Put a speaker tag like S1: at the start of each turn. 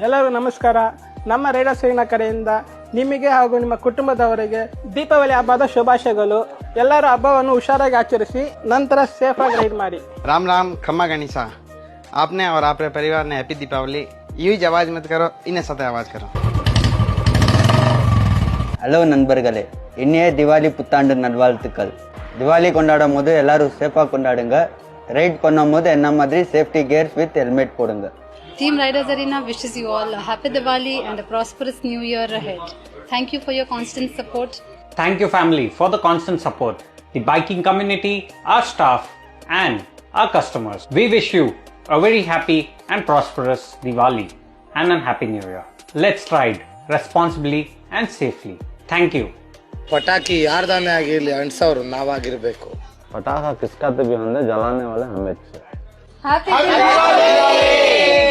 S1: ಎಲ್ಲರಿಗೂ ನಮಸ್ಕಾರ. ನಮ್ಮ ರೇಡಿಯೋ ಸೇನಾ ಕಡೆಯಿಂದ ನಿಮಗೆ ಹಾಗೂ ನಿಮ್ಮ ಕುಟುಂಬದವರಿಗೆ ದೀಪಾವಳಿ ಹಬ್ಬದ ಶುಭಾಶಯಗಳು. ಎಲ್ಲರೂ ಹಬ್ಬವನ್ನು ಹುಷಾರಾಗಿ ಆಚರಿಸಿ ನಂತರ ಸೇಫ್ ಆಗಿ ರೈಡ್ ಮಾಡಿ.
S2: राम राम खम्मा गणिसा आपने और आपके परिवार ने हैप्पी दीपावली. यूज आवाज मत करो, इन्हें साथ आवाज करो.
S3: ஹலோ நண்பர்களே, இனிய திவாலி புத்தாண்டு நல்வாழ்த்துக்கள். திவாலி கொண்டாடும் போது எல்லாரும் சேஃபாக கொண்டாடுங்க. ரைட் பண்ணும் போது என்ன மாதிரி சேஃப்டி கியர்ஸ் வித் ஹெல்மெட் போடுங்க.
S4: Team Riders Arena wishes you all a happy Diwali and a prosperous new year ahead. Thank you for your constant support.
S5: Thank you family for the constant support. The biking community, our staff and our customers. We wish you a very happy and prosperous Diwali and a happy new year. Let's ride responsibly and safely. Thank you.
S6: ಪಟಾಕಿ ಯಾರ್ದಾನೆ ಆಗಿರ್ಲಿ ಅಂಡ್ಸೋರು ನಾವಾಗಿರ್ಬೇಕು.
S3: पटाखा किसका तो भी होता है, जलाने वाले हमें.
S4: Happy Diwali!